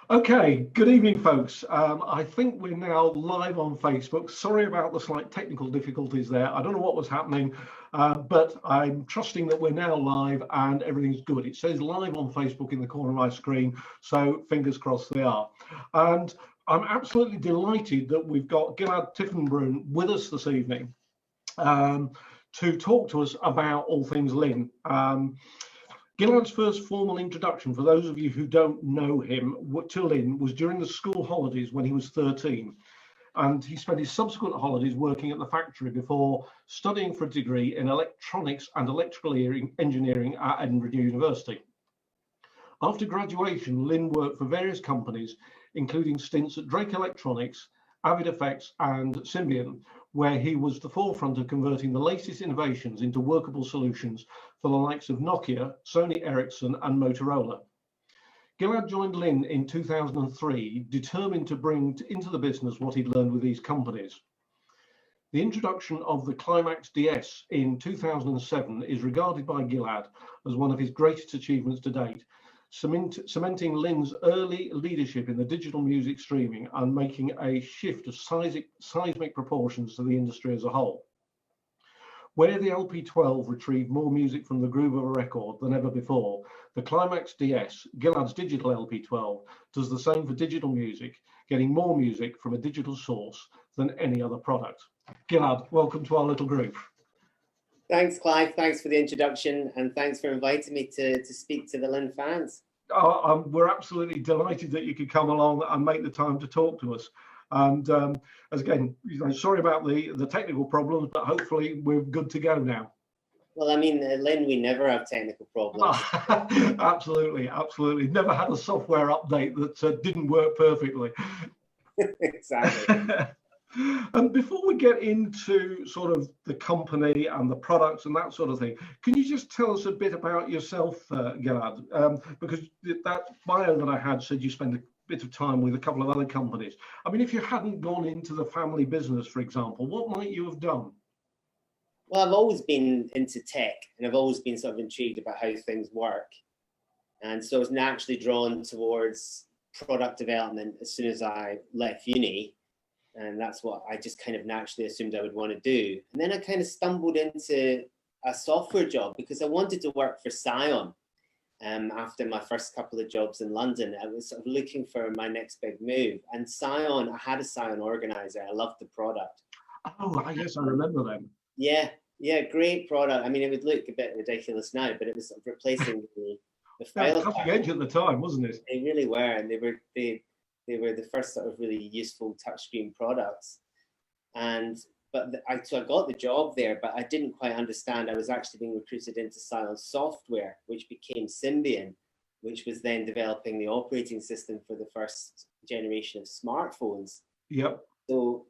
Okay, good evening, folks. I think we're now live on Facebook. Sorry about the slight technical difficulties there. I don't know what was happening, but I'm trusting that we're now live and everything's good. It says live on Facebook in the corner of my screen, so fingers crossed they are. And I'm absolutely delighted that we've got Gilad Tiefenbrun with us this evening to talk to us about all things Linn. Gilad's first formal introduction, for those of you who don't know him, to Linn was during the school holidays when he was 13. And he spent his subsequent holidays working at the factory before studying for a degree in electronics and electrical engineering at Edinburgh University. After graduation, Linn worked for various companies, including stints at Drake Electronics, Avid Effects, and Symbian, where he was the forefront of converting the latest innovations into workable solutions for the likes of Nokia, Sony Ericsson, and Motorola. Gilad joined Linn in 2003, determined to bring into the business what he'd learned with these companies. The introduction of the Climax DS in 2007 is regarded by Gilad as one of his greatest achievements to date, cementing Linn's early leadership in the digital music streaming and making a shift of seismic proportions to the industry as a whole. Where the LP12 retrieved more music from the groove of a record than ever before, the Climax DS, Gilad's digital LP12, does the same for digital music, getting more music from a digital source than any other product. Gilad, welcome to our little group. Thanks, Clive. Thanks for the introduction, and thanks for inviting me to speak to the Linn fans. We're absolutely delighted that you could come along and make the time to talk to us. And as again, sorry about the technical problems, but hopefully we're good to go now. Well, I mean, Linn, we never have technical problems. Absolutely, absolutely. Never had a software update that didn't work perfectly. Exactly. And before we get into sort of the company and the products and that sort of thing, can you just tell us a bit about yourself, Gilad? Because that bio that I had said you spent a bit of time with a couple of other companies. I mean, if you hadn't gone into the family business, for example, what might you have done? Well, I've always been into tech, and I've always been sort of intrigued about how things work. And so I was naturally drawn towards product development as soon as I left uni. And that's what I just kind of naturally assumed I would want to do. And then I kind of stumbled into a software job because I wanted to work for Scion. After my first couple of jobs in London, I was sort of looking for my next big move. And Scion, I had a Scion organizer. I loved the product. Oh, yes, I remember them. Yeah, great product. I mean, it would look a bit ridiculous now, but it was sort of replacing the file. Cutting edge at the time, wasn't it? They really were, and they were the first sort of really useful touchscreen products. So I got the job there, but I didn't quite understand. I was actually being recruited into Scion Software, which became Symbian, which was then developing the operating system for the first generation of smartphones. Yep. So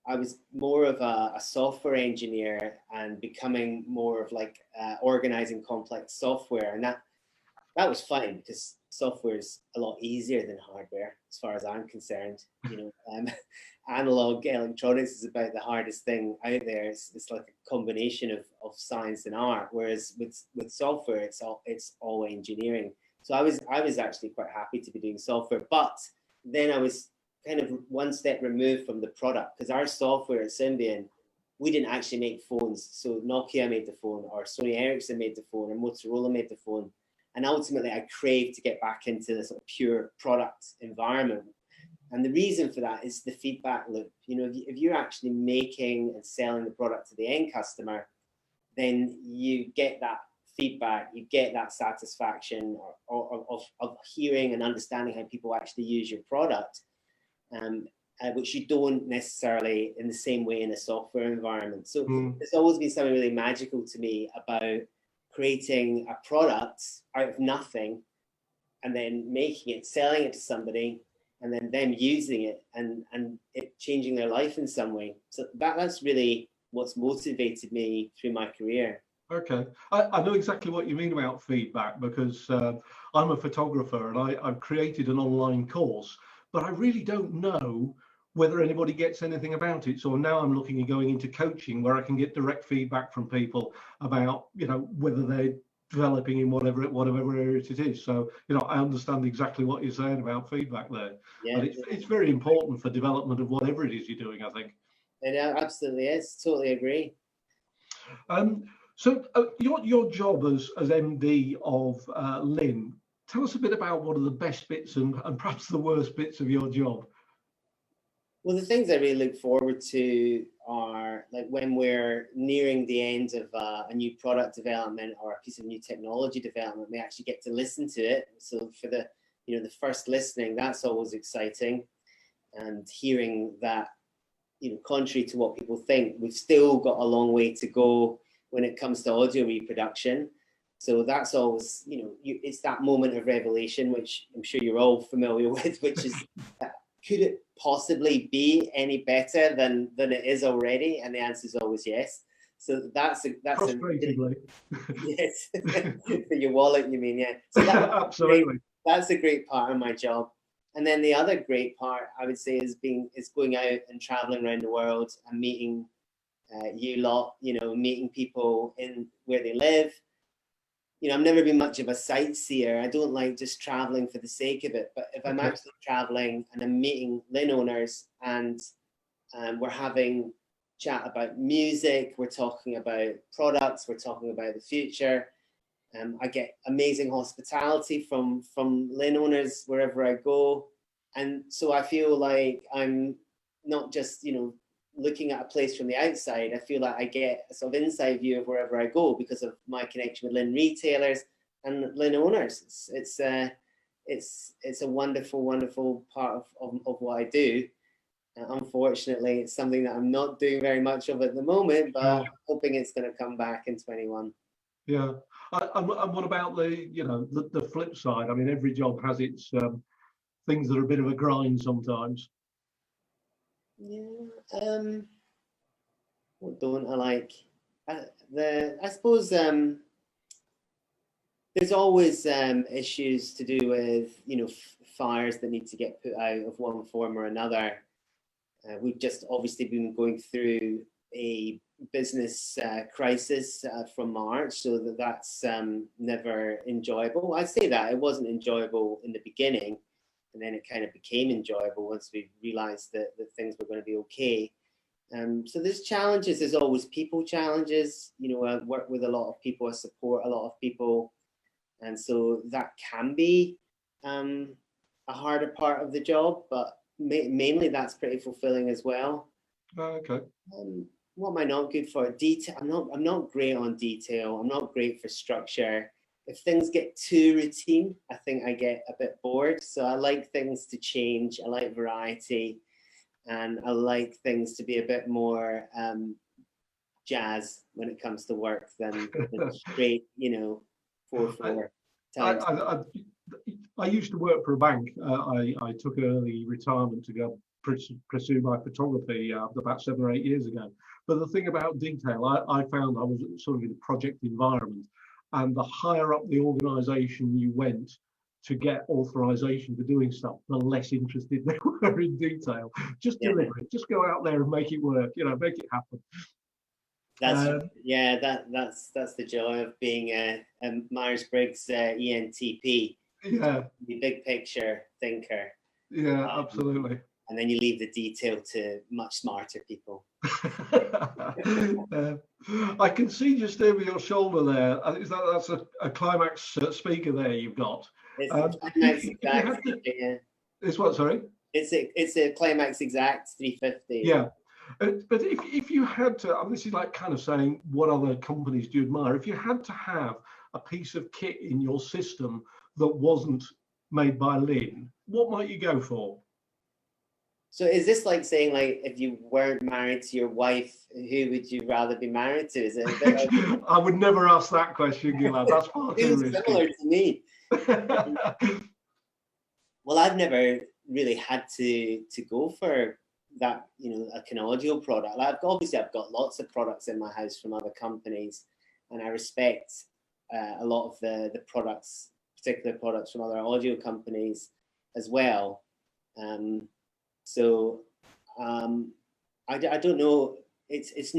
I was more of a software engineer and becoming more of like organizing complex software, and that was fine because software is a lot easier than hardware, as far as I'm concerned. Analog electronics is about the hardest thing out there. It's like a combination of science and art. Whereas with software, it's all engineering. So I was actually quite happy to be doing software, but then I was kind of one step removed from the product because our software at Symbian, we didn't actually make phones. So Nokia made the phone, or Sony Ericsson made the phone, or Motorola made the phone. And ultimately, I craved to get back into the sort of pure product environment. And the reason for that is the feedback loop. If you're actually making and selling the product to the end customer, then you get that feedback, you get that satisfaction of hearing and understanding how people actually use your product, which you don't necessarily in the same way in a software environment. So there's always been something really magical to me about creating a product out of nothing and then making it, selling it to somebody, and then them using it and it changing their life in some way. So that's really what's motivated me through my career. Okay, I know exactly what you mean about feedback because I'm a photographer and I've created an online course, but I really don't know whether anybody gets anything about it. So now I'm looking at going into coaching where I can get direct feedback from people about, whether they developing in whatever area it is. So, you know, I understand exactly what you're saying about feedback there. Yeah, And it's very important for development of whatever it is you're doing, I think. it absolutely is. Totally agree. So your job as MD of Linn, tell us a bit about what are the best bits and perhaps the worst bits of your job. Well, the things I really look forward to are like when we're nearing the end of a new product development or a piece of new technology development, we actually get to listen to it. So for the, you know, the first listening, that's always exciting. And hearing that, you know, contrary to what people think, we've still got a long way to go when it comes to audio reproduction. So that's always, you know, it's that moment of revelation, which I'm sure you're all familiar with, which is, could it possibly be any better than it is already? And the answer is always yes. So that's frustratingly. Yes, for your wallet, you mean? Yeah. So Absolutely. That's a great part of my job. And then the other great part, I would say, is going out and traveling around the world and meeting you lot, you know, meeting people in where they live. You know, I've never been much of a sightseer. I don't like just traveling for the sake of it. But if I'm actually traveling and I'm meeting Linn owners and we're having chat about music, we're talking about products, we're talking about the future. I get amazing hospitality from Linn owners wherever I go. And so I feel like I'm not just, you know, looking at a place from the outside. I feel like I get a sort of inside view of wherever I go because of my connection with Linn retailers and Linn owners. It's a wonderful, wonderful part of what I do. Unfortunately, it's something that I'm not doing very much of at the moment, but I'm hoping it's going to come back in 21. Yeah. And what about the flip side? I mean, every job has its things that are a bit of a grind sometimes. Yeah. What don't I like? I suppose there's always issues to do with, you know, fires that need to get put out of one form or another. We've just obviously been going through a business crisis from March, so that's never enjoyable. I'd say that it wasn't enjoyable in the beginning, and then it kind of became enjoyable once we realized that things were going to be okay. So there's challenges. There's always people challenges. You know, I work with a lot of people, I support a lot of people, and so that can be a harder part of the job, but mainly that's pretty fulfilling as well. Okay. What am I not good for? Detail. I'm not great on detail. I'm not great for structure. If things get too routine, I think I get a bit bored. So I like things to change. I like variety, and I like things to be a bit more jazz when it comes to work than straight, you know, 4/4 times. I used to work for a bank. I took early retirement to go pursue my photography about 7 or 8 years ago. But the thing about detail, I found I was sort of in a project environment, and the higher up the organization you went to get authorization for doing stuff, the less interested they were in detail. Just deliver it, just go out there and make it work, you know, make it happen. That's the joy of being a Myers-Briggs ENTP. Yeah, the big picture thinker. Yeah, absolutely. And then you leave the detail to much smarter people. I can see just over your shoulder there. That's a climax speaker there you've got. It's a climax exact. It's what? Sorry. It's a climax exact 350. Yeah. But if you had to, this is like kind of saying what other companies do you admire? If you had to have a piece of kit in your system that wasn't made by Linn, what might you go for? So is this like saying, like, if you weren't married to your wife, who would you rather be married to? Is it? I would never ask that question, Gilad. That's far too risky. Similar to me. Well, I've never really had to go for that, you know, like an audio product. Like, obviously I've got lots of products in my house from other companies, and I respect a lot of the products, particular products from other audio companies as well. I don't know. It's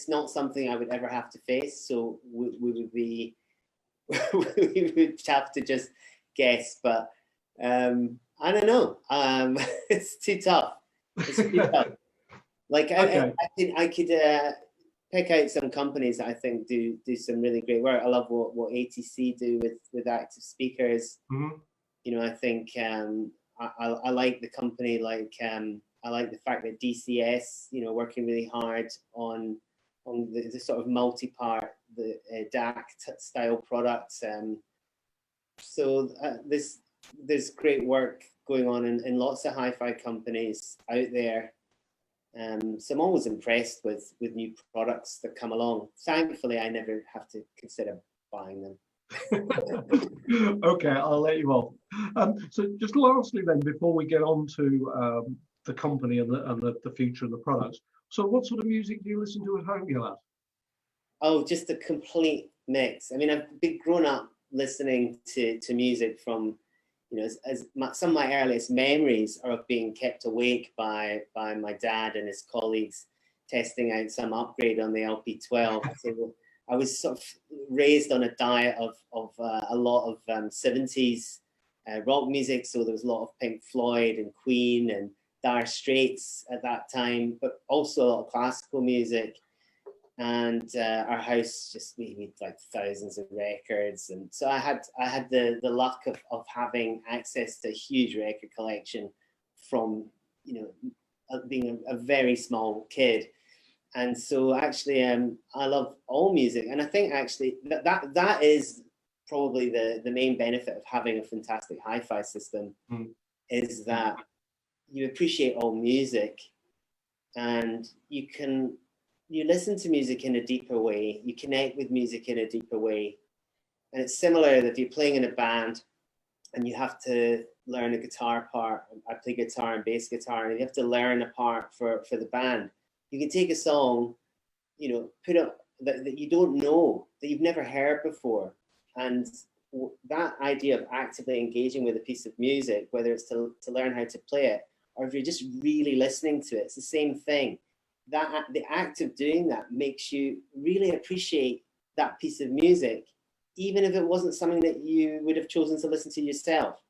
not something I would ever have to face. So we would be we would have to just guess. But I don't know. It's too tough. It's too tough. Like Okay. I could pick out some companies that I think do some really great work. I love what ATC do with active speakers. Mhm. You know, I think I like the company. Like I like the fact that DCS, you know, working really hard on the sort of multi-part, the DAC style products. So there's great work going on in lots of hi-fi companies out there. So I'm always impressed with new products that come along. Thankfully, I never have to consider buying them. Okay, I'll let you off. So just lastly then, before we get on to the company and the future and the products. So what sort of music do you listen to at home, Gilad? Oh, just a complete mix. I mean, I've been grown up listening to music from, you know, some of my earliest memories are of being kept awake by my dad and his colleagues testing out some upgrade on the LP12. So I was sort of raised on a diet of a lot of 70s rock music. So there was a lot of Pink Floyd and Queen and Dire Straits at that time, but also a lot of classical music. And our house just we had like thousands of records, and so I had the luck of having access to a huge record collection from, you know, being a very small kid. And so actually I love all music, and I think actually that is probably the main benefit of having a fantastic hi-fi system, is that you appreciate all music, and you listen to music in a deeper way, you connect with music in a deeper way. And it's similar if you're playing in a band and you have to learn a guitar part. I play guitar and bass guitar, and you have to learn a part for the band. You can take a song, you know, put it that you don't know, that you've never heard before. And that idea of actively engaging with a piece of music, whether it's to learn how to play it, or if you're just really listening to it, it's the same thing. That the act of doing that makes you really appreciate that piece of music, even if it wasn't something that you would have chosen to listen to yourself.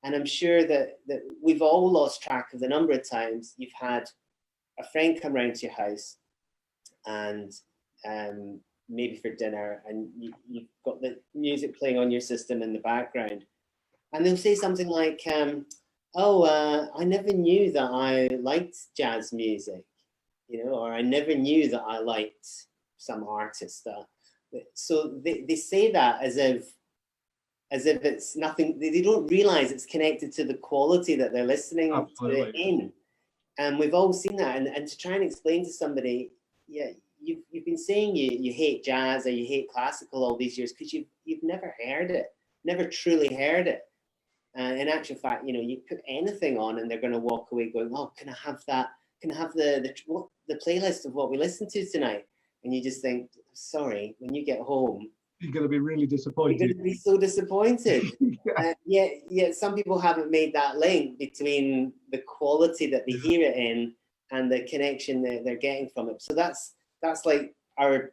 And I'm sure that we've all lost track of the number of times you've had a friend come round to your house, and maybe for dinner, and you've got the music playing on your system in the background, and they'll say something like, oh, I never knew that I liked jazz music, you know, or I never knew that I liked some artist. So they say that as if it's nothing. They don't realize it's connected to the quality that they're listening to it in. And we've all seen that. And to try and explain to somebody, yeah, you've been saying you hate jazz or you hate classical all these years because you've never heard it, never truly heard it. In actual fact, you know, you put anything on and they're going to walk away going, oh, can I have that? Can I have the playlist of what we listened to tonight? And you just think, sorry, when you get home, you're going to be really disappointed. You're going to be so disappointed. Yeah. Yet some people haven't made that link between the quality that they hear it in and the connection that they're getting from it. So that's like our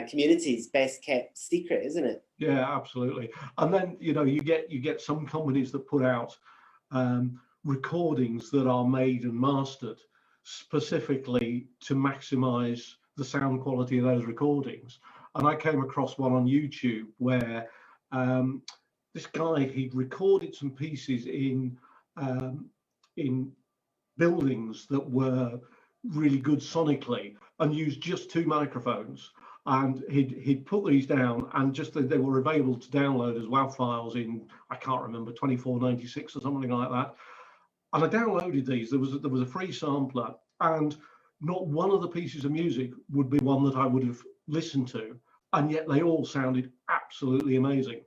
community's best kept secret, isn't it? Yeah, absolutely. And then, you know, you get some companies that put out recordings that are made and mastered specifically to maximize the sound quality of those recordings. And I came across one on YouTube where this guy, he'd recorded some pieces in buildings that were really good sonically and used just 2 microphones. And he'd put these down, and just they were available to download as WAV files in, I can't remember, 2496 or something like that. And I downloaded these. There was a free sampler, and not one of the pieces of music would be one that I would have listened to, and yet they all sounded absolutely amazing.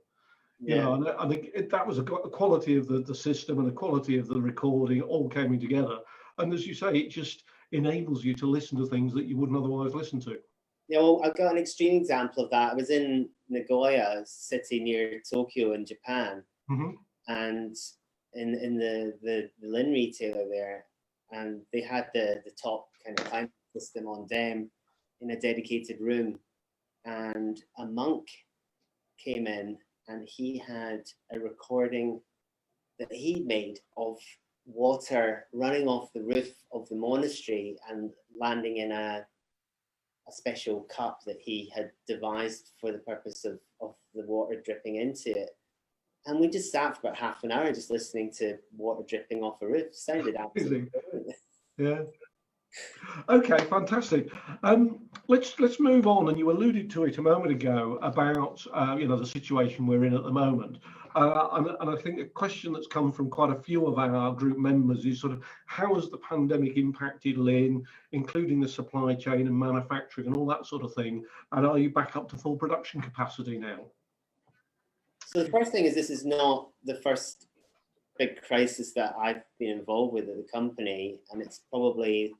Yeah. You know, and I think that was a quality of the system and the quality of the recording all coming together. And as you say, it just enables you to listen to things that you wouldn't otherwise listen to. Yeah, well, I've got an extreme example of that. I was in Nagoya, a city near Tokyo in Japan, and in the Linn retailer there, and they had the top kind of climate system on them in a dedicated room. and a monk came in, and he had a recording that he'd made of water running off the roof of the monastery and landing in a special cup that he had devised for the purpose of the water dripping into it. And we just sat for about half an hour just listening to water dripping off a roof. Sounded absolutely brilliant. Yeah. Okay, fantastic. Let's move on. And you alluded to it a moment ago about the situation we're in at the moment. And I think a question that's come from quite a few of our group members is sort of how has the pandemic impacted Linn, including the supply chain and manufacturing and all that sort of thing? And are you back up to full production capacity now? So the first thing is, this is not the first big crisis that I've been involved with at the company, and it's probably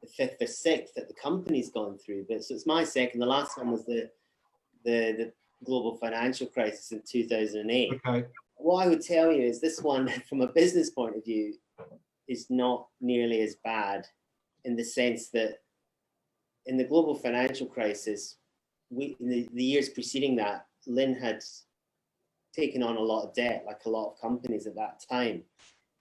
the fifth or sixth that the company's gone through. But so it's my second. The last one was the global financial crisis in 2008. Okay. What I would tell you is this one, from a business point of view, is not nearly as bad, in the sense that in the global financial crisis, in the years preceding that, Linn had taken on a lot of debt, like a lot of companies at that time.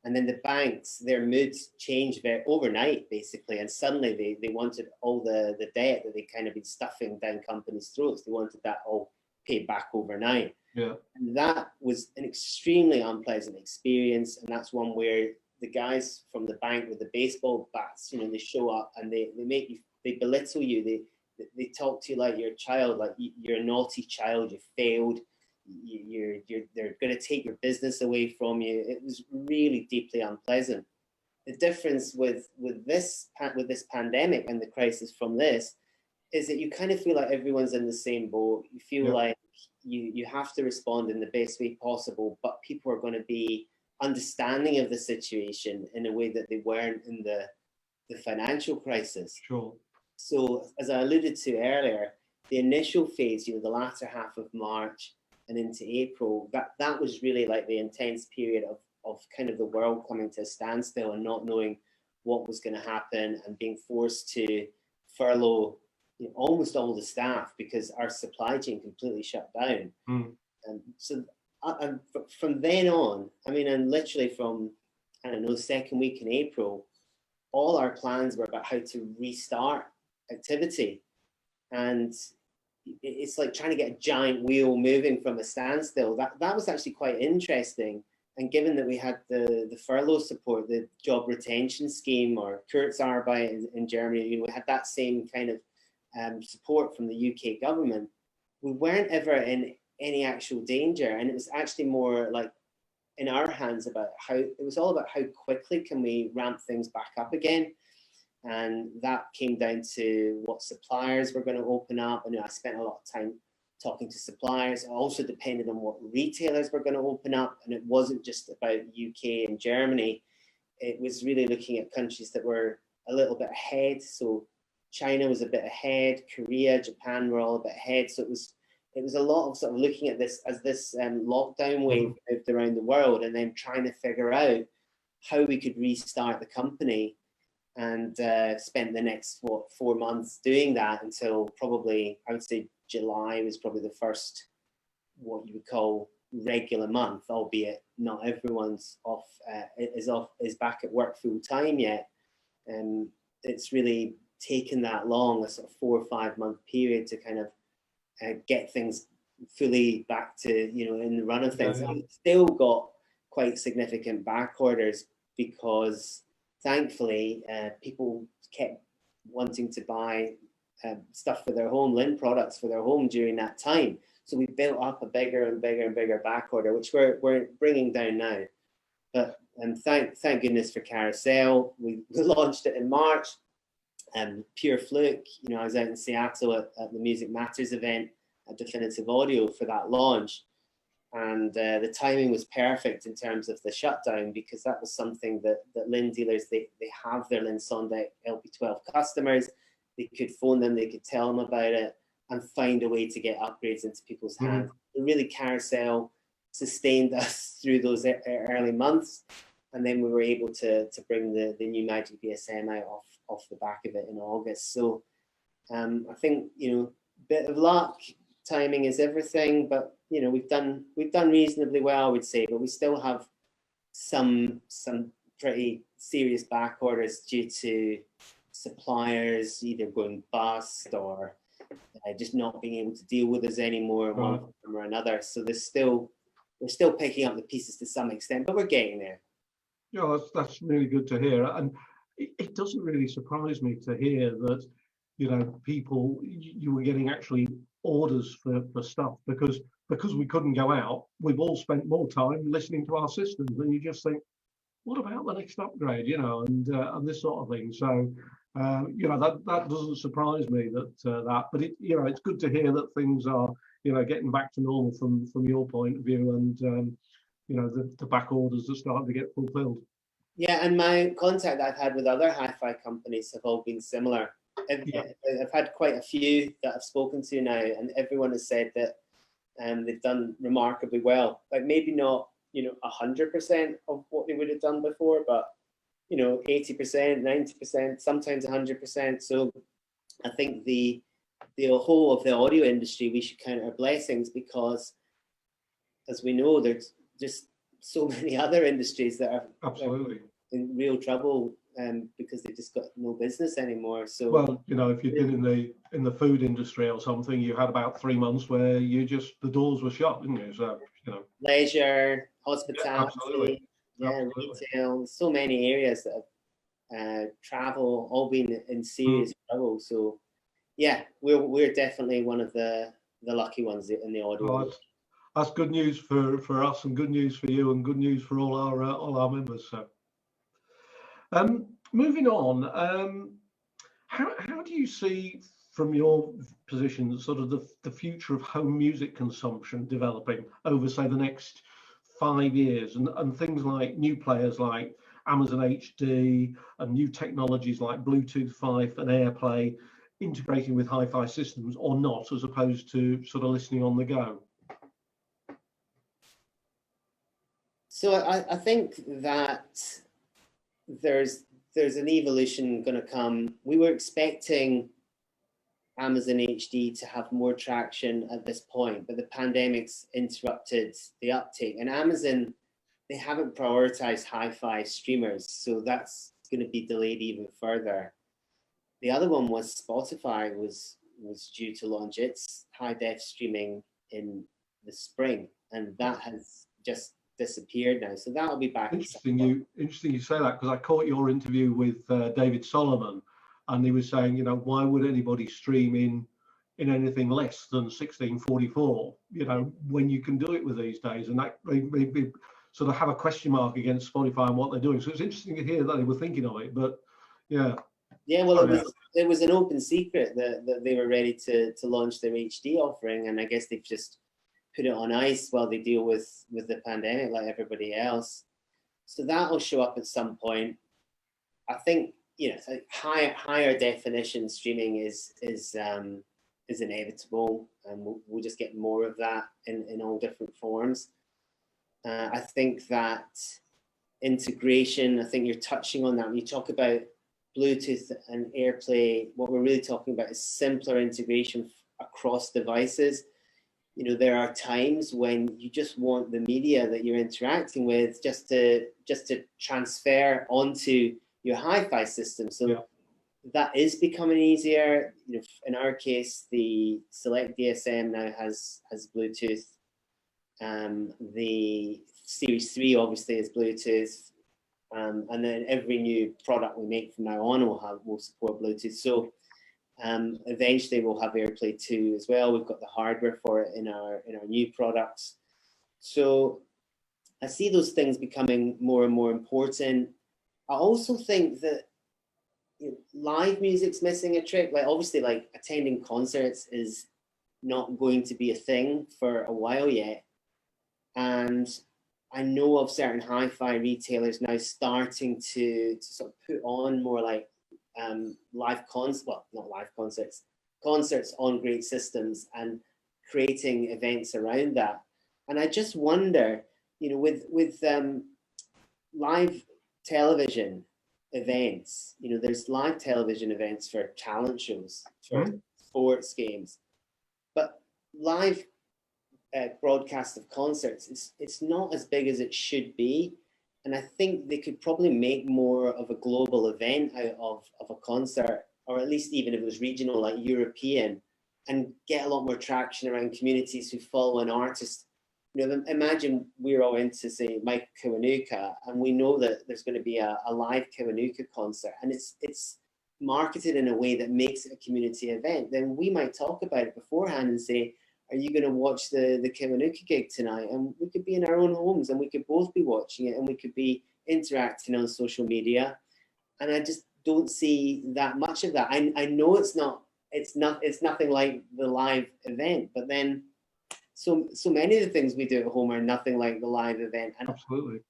And then the banks, their moods changed overnight, basically. And suddenly they wanted all the debt that they kind of been stuffing down companies' throats. They wanted that all paid back overnight. Yeah. And that was an extremely unpleasant experience. And that's one where the guys from the bank with the baseball bats, they show up and they make you, they belittle you. They talk to you like you're a child, like you're a naughty child, you failed. They're going to take your business away from you. It was really deeply unpleasant. The difference with this pandemic and the crisis from this is that you kind of feel like everyone's in the same boat. You feel like you have to respond in the best way possible, but people are going to be understanding of the situation in a way that they weren't in the financial crisis. Sure. So as I alluded to earlier, the initial phase, the latter half of March and into April, that was really like the intense period of kind of the world coming to a standstill and not knowing what was going to happen, and being forced to furlough almost all the staff because our supply chain completely shut down. And so and from then on, and literally from, second week in April, all our plans were about how to restart activity. And it's like trying to get a giant wheel moving from a standstill. That was actually quite interesting. And given that we had the furlough support, the job retention scheme, or Kurzarbeit in Germany, we had that same kind of support from the UK government. We weren't ever in any actual danger, and it was actually more like in our hands about it was all about how quickly can we ramp things back up again. And that came down to what suppliers were going to open up. I spent a lot of time talking to suppliers. It also depended on what retailers were going to open up. And it wasn't just about UK and Germany. It was really looking at countries that were a little bit ahead. So China was a bit ahead. Korea, Japan were all a bit ahead. So it was a lot of sort of looking at this as this lockdown wave moved around the world, and then trying to figure out how we could restart the company. And spent the next 4 months doing that until probably, I would say, July was probably the first, what you would call, regular month, albeit not everyone's is back at work full time yet. And it's really taken that long, a sort of 4 or 5 month period to kind of get things fully back to in the run of things. And we've still got quite significant back orders because, thankfully, people kept wanting to buy stuff for their home, Linn products for their home during that time. So we built up a bigger and bigger and bigger back order, which we're bringing down now. But thank goodness for Carousel. We launched it in March. Pure fluke. I was out in Seattle at the Music Matters event at Definitive Audio for that launch. And the timing was perfect in terms of the shutdown, because that was something that Linn dealers, they have their Linn Sondeck LP12 customers. They could phone them, they could tell them about it, and find a way to get upgrades into people's hands. Really, Carousel sustained us through those early months, and then we were able to bring the new Magic BSM out off the back of it in August. So I think bit of luck. Timing is everything, but you know, we've done reasonably well, I would say, but we still have some pretty serious back orders due to suppliers either going bust or just not being able to deal with us anymore in one form or another. So we're still picking up the pieces to some extent, but we're getting there. Yeah, that's really good to hear. And it doesn't really surprise me to hear that, you know, you were getting actually orders for stuff because we couldn't go out. We've all spent more time listening to our systems, and you just think, what about the next upgrade, you know, and this sort of thing. So, you know, that doesn't surprise me but it, you know, it's good to hear that things are, you know, getting back to normal from your point of view, and you know, the back orders are starting to get fulfilled. Yeah, and my contact I've had with other hi-fi companies have all been similar. I've had quite a few that I've spoken to now, and everyone has said that they've done remarkably well. Like maybe not, you know, 100% of what they would have done before, but you know, 80%, 90%, sometimes 100%. So I think the whole of the audio industry, we should count our blessings, because as we know, there's just so many other industries that are Absolutely in real trouble because they just got no business anymore. So well, you know, if you've been in the food industry or something, you had about 3 months where the doors were shut, didn't you? So, you know, leisure, hospitality, absolutely. retail, so many areas that have travel, all been in serious trouble. So yeah, we're definitely one of the lucky ones in the audio. That's good news for us, and good news for you, and good news for all our members. So, moving on, how do you see from your position sort of the future of home music consumption developing over, say, the next 5 years, and things like new players like Amazon HD and new technologies like Bluetooth 5 and AirPlay integrating with hi-fi systems or not, as opposed to sort of listening on the go? So I think that there's an evolution going to come. We were expecting Amazon HD to have more traction at this point, but the pandemic's interrupted the uptake. And Amazon, they haven't prioritized hi-fi streamers, so that's going to be delayed even further. The other one was Spotify was due to launch its high-def streaming in the spring, and that has just disappeared now. So that'll be back. Interesting you say that, because I caught your interview with David Solomon, and he was saying, you know, why would anybody stream in anything less than 1644, you know, when you can do it with these days? And that they sort of have a question mark against Spotify and what they're doing. So it's interesting to hear that they were thinking of it, but yeah. Yeah, well, it was an open secret that they were ready to launch their HD offering, and I guess they've just put it on ice while they deal with the pandemic like everybody else. So that'll show up at some point. I think, you know, higher definition streaming is inevitable, and we'll just get more of that in all different forms. I think that integration, I think you're touching on that when you talk about Bluetooth and AirPlay. What we're really talking about is simpler integration across devices. You know, there are times when you just want the media that you're interacting with just to transfer onto your hi-fi system. So that is becoming easier. You know, in our case, the Select DSM now has Bluetooth. The Series 3 obviously is Bluetooth. And then every new product we make from now on will support Bluetooth. So eventually we'll have AirPlay 2 as well. We've got the hardware for it in our new products. So I see those things becoming more and more important. I also think that, you know, live music's missing a trick. Like obviously, like attending concerts is not going to be a thing for a while yet. And I know of certain hi-fi retailers now starting to sort of put on more like concerts on great systems and creating events around that. And I just wonder, you know, with live television events, you know, there's live television events for talent shows, for sports games. live broadcast of concerts, it's not as big as it should be. And I think they could probably make more of a global event out of a concert, or at least even if it was regional, like European, and get a lot more traction around communities who follow an artist. You know, imagine we're all into, say, Mike Kiwanuka, and we know that there's going to be a live Kiwanuka concert, and it's marketed in a way that makes it a community event. Then we might talk about it beforehand and say, are you going to watch the Kiwanuka gig tonight? And we could be in our own homes and we could both be watching it, and we could be interacting on social media. And I just don't see that much of that. I know it's nothing like the live event, but then so many of the things we do at home are nothing like the live event. And absolutely,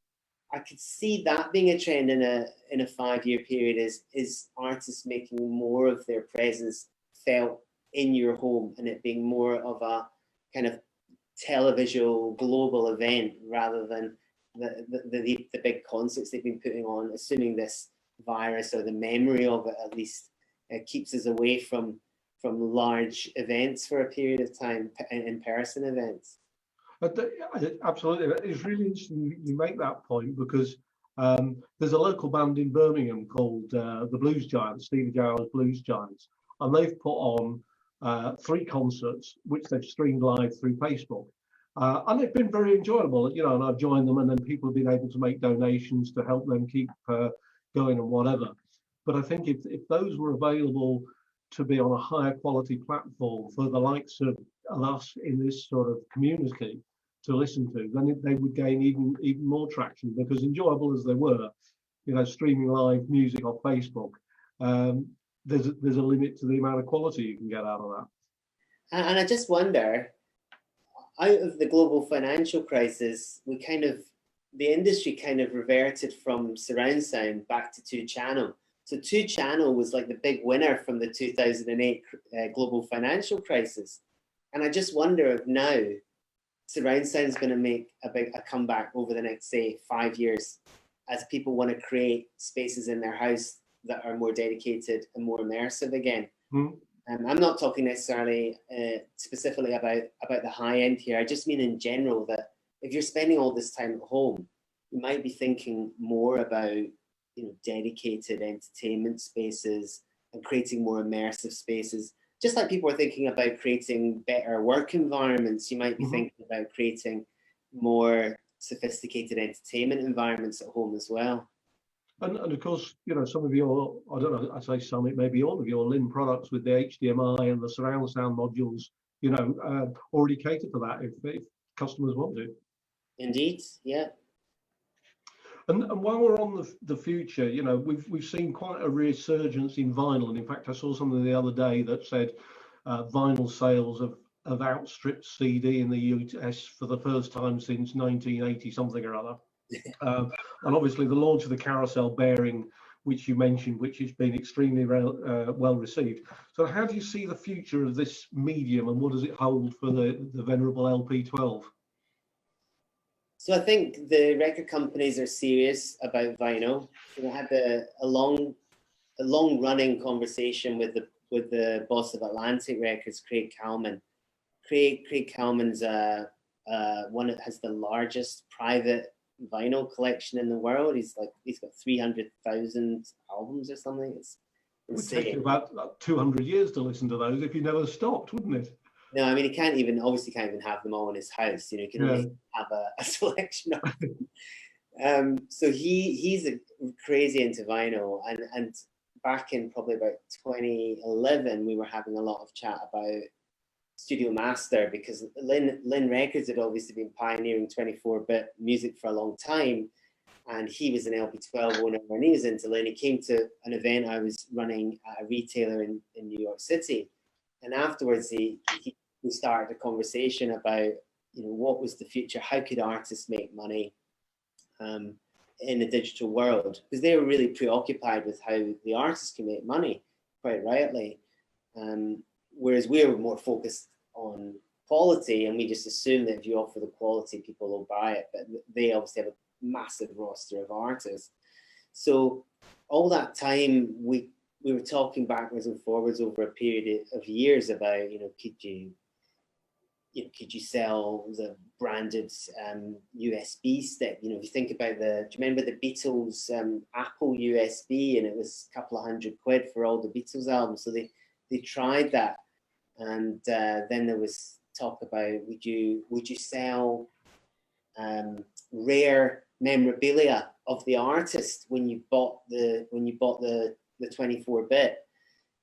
I could see that being a trend in a 5-year period, is artists making more of their presence felt in your home, and it being more of a kind of televisual global event rather than the big concerts they've been putting on, assuming this virus, or the memory of it at least, keeps us away from large events for a period of time, in-person events. Absolutely. It's really interesting you make that point, because there's a local band in Birmingham called the Blues Giants, Stevie Giles Blues Giants, and they've put on 3 concerts which they've streamed live through Facebook, and they've been very enjoyable. You know, and I've joined them, and then people have been able to make donations to help them keep going and whatever. But I think if those were available to be on a higher quality platform for the likes of us in this sort of community to listen to, then they would gain even more traction, because enjoyable as they were, you know, streaming live music off Facebook, there's a limit to the amount of quality you can get out of that. And I just wonder, out of the global financial crisis, the industry kind of reverted from surround sound back to 2-channel. So 2-channel was like the big winner from the 2008 global financial crisis. And I just wonder if now surround sound is going to make a comeback over the next, say, 5 years, as people want to create spaces in their house that are more dedicated and more immersive again. I'm not talking necessarily specifically about the high end here. I just mean in general that if you're spending all this time at home, you might be thinking more about, you know, dedicated entertainment spaces and creating more immersive spaces. Just like people are thinking about creating better work environments, you might be thinking about creating more sophisticated entertainment environments at home as well. And of course, you know, some of your, I don't know, I say some, it may be all of your Linn products with the HDMI and the surround sound modules, you know, already cater for that if customers want to. Indeed, yeah. And while we're on the future, you know, we've seen quite a resurgence in vinyl. And in fact, I saw something the other day that said vinyl sales have outstripped CD in the US for the first time since 1980 something or other. And obviously the launch of the carousel bearing, which you mentioned, which has been extremely well received. So how do you see the future of this medium, and what does it hold for the venerable LP12? So I think the record companies are serious about vinyl. I had a long running conversation with the boss of Atlantic Records, Craig Kalman. Craig Kalman's one that has the largest private vinyl collection in the world. He's got 300,000 albums or something. It's insane. It would take you about 200 years to listen to those if you never stopped, wouldn't it? No, I mean, he can't even have them all in his house. You know, he can only have a selection of them. So he's crazy into vinyl, and back in probably about 2011, we were having a lot of chat about Studio Master, because Linn Records had obviously been pioneering 24-bit music for a long time, and he was an LP12 owner. When he was into Linn, he came to an event I was running at a retailer in New York City, and afterwards we started a conversation about, you know, what was the future, how could artists make money in a digital world, because they were really preoccupied with how the artists can make money, quite rightly. Whereas we're more focused on quality, and we just assume that if you offer the quality, people will buy it. But they obviously have a massive roster of artists. So all that time, we were talking backwards and forwards over a period of years about, you know, could you could you sell the branded USB stick? If you think about do you remember the Beatles Apple USB, and it was a couple of £100 for all the Beatles albums? So they tried that, and then there was talk about would you sell rare memorabilia of the artist when you bought the 24-bit.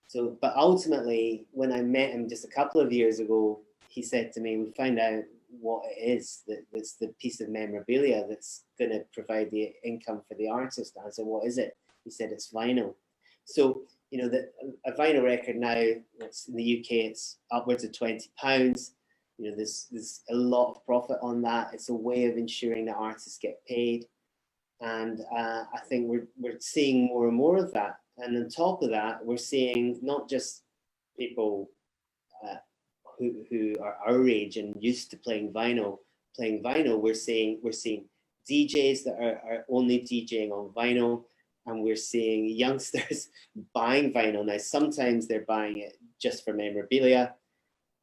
So, but ultimately, when I met him just a couple of years ago, he said to me, we found out what it is, that's the piece of memorabilia that's going to provide the income for the artist. I said, what is it? He said, it's vinyl. So, a vinyl record now, it's in the UK, it's upwards of £20. There's a lot of profit on that. It's a way of ensuring that artists get paid. And I think we're seeing more and more of that. And on top of that, we're seeing not just people who are our age and used to playing vinyl. We're seeing DJs that are only DJing on vinyl, and we're seeing youngsters buying vinyl. Now, sometimes they're buying it just for memorabilia,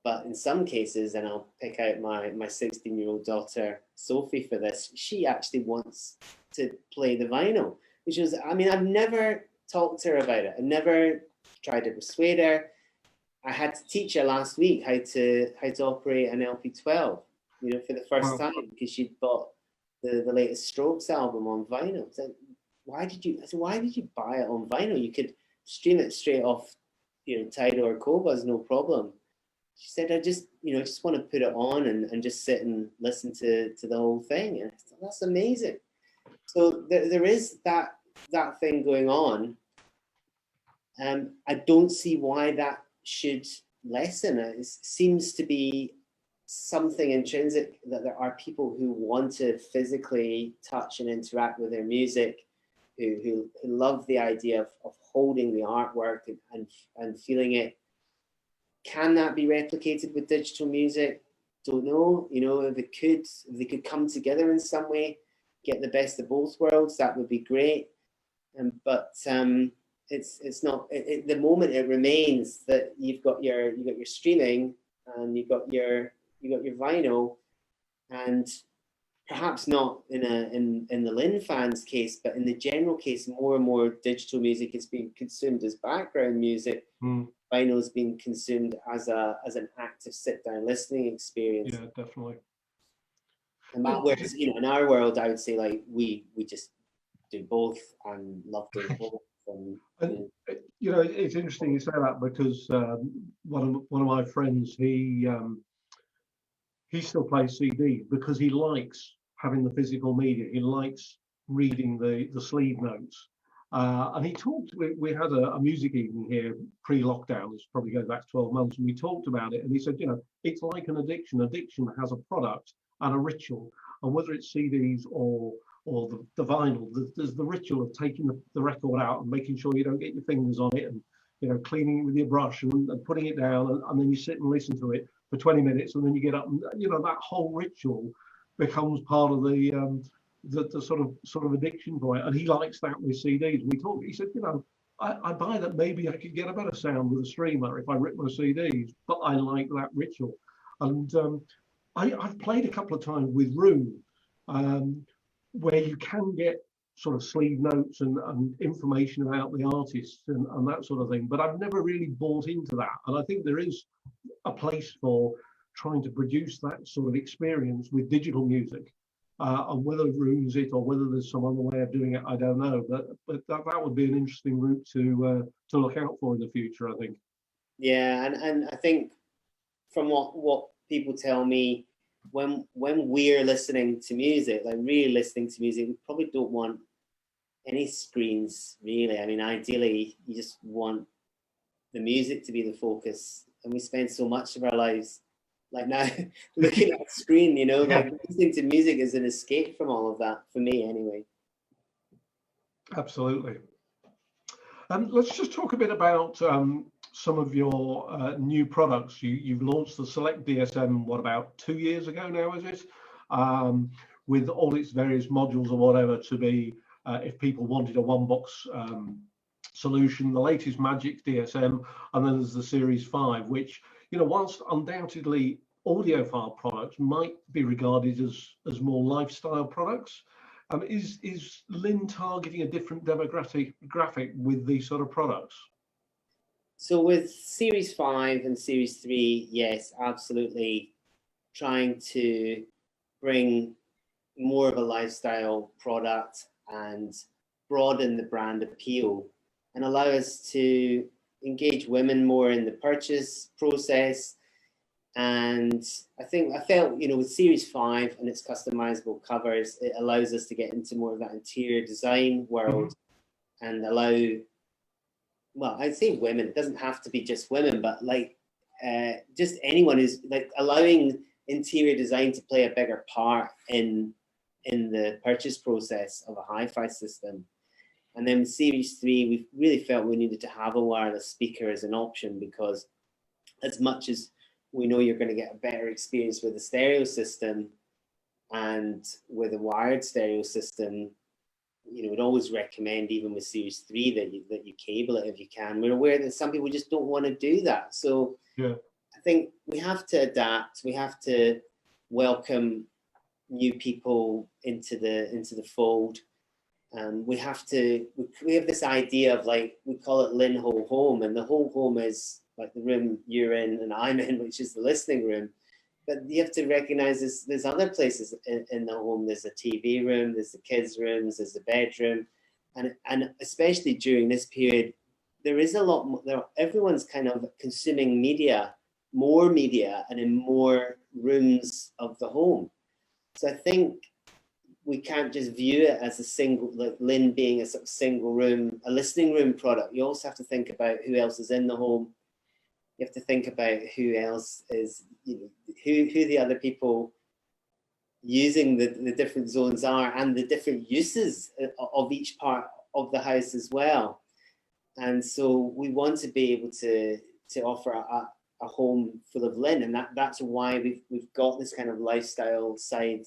but in some cases, and I'll pick out my 16-year-old daughter, Sophie, for this, she actually wants to play the vinyl, which was, I've never talked to her about it. I never tried to persuade her. I had to teach her last week how to operate an LP12, for the first time, because she'd bought the latest Strokes album on vinyl. I said, why did you buy it on vinyl? You could stream it straight off, Tidal or Qobuz, no problem. She said, I just want to put it on and just sit and listen to the whole thing. And I thought, that's amazing. So there is that thing going on. I don't see why that should lessen. It seems to be something intrinsic that there are people who want to physically touch and interact with their music, who love the idea of holding the artwork and feeling it. Can that be replicated with digital music? Don't know. If they could come together in some way, get the best of both worlds, that would be great. But it's not. The moment it remains that you've got your streaming and you've got your vinyl, and perhaps not in the Linn fans' case, but in the general case, more and more digital music is being consumed as background music. Vinyl is being consumed as an active sit-down listening experience. Yeah, definitely. And that, whereas in our world, I would say like we just do both and love doing both. And it's interesting you say that, because one of my friends, he still plays CD because he likes having the physical media. He likes reading the sleeve notes. And he talked, we had a music evening here pre-lockdown, this probably goes back 12 months, and we talked about it. And he said, it's like an addiction. Addiction has a product and a ritual. And whether it's CDs or the vinyl, there's the ritual of taking the record out and making sure you don't get your fingers on it, and cleaning it with your brush and putting it down, and then you sit and listen to it for 20 minutes, and then you get up, and that whole ritual becomes part of the sort of addiction for it. And he likes that with CDs. And we talked, he said, I buy that, maybe I could get a better sound with a streamer if I rip my CDs, but I like that ritual. And I've played a couple of times with Room, where you can get sort of sleeve notes and information about the artists and that sort of thing, but I've never really bought into that. And I think there is a place for trying to produce that sort of experience with digital music. And whether Room's it or whether there's some other way of doing it, I don't know. But that would be an interesting route to look out for in the future, I think. Yeah, and I think from what people tell me, when we're listening to music, like really listening to music, we probably don't want any screens, really. I mean, ideally, you just want the music to be the focus. And we spend so much of our lives like now looking at a screen, like listening to music is an escape from all of that, for me anyway. Absolutely. Let's just talk a bit about some of your new products. You've launched the Select DSM, what, about 2 years ago now, is it? With all its various modules or whatever to be, if people wanted a one-box solution, the latest Magic DSM, and then there's the Series 5, which, whilst undoubtedly audiophile products might be regarded as more lifestyle products. Is Linn targeting a different demographic with these sort of products? So with Series 5 and Series 3, yes, absolutely trying to bring more of a lifestyle product and broaden the brand appeal and allow us to engage women more in the purchase process. And I felt, you know, with Series 5 and its customizable covers, it allows us to get into more of that interior design world and allow, well, I'd say women, it doesn't have to be just women, but like just anyone who's like allowing interior design to play a bigger part in the purchase process of a hi-fi system. And then with Series 3, we really felt we needed to have a wireless speaker as an option, because as much as we know you're going to get a better experience with a stereo system and with a wired stereo system, you know, we'd always recommend, even with Series 3, that you cable it if you can. We're aware that some people just don't want to do that. So yeah, I think we have to adapt. We have to welcome new people into the fold. We have this idea of, like, we call it Linn Whole Home, and the whole home is like the room you're in and I'm in, which is the listening room. But you have to recognize there's other places in the home. There's a TV room, there's the kids' rooms, there's the bedroom. And especially during this period, there is a lot more, everyone's kind of consuming media, more media, and in more rooms of the home. So I think we can't just view it as a single, like Linn being a sort of single room, a listening room product. You also have to think about who else is in the home. You have to think about who else is, you know, who the other people using the different zones are, and the different uses of each part of the house as well. And so we want to be able to offer a home full of Linn, and that's why we've got this kind of lifestyle side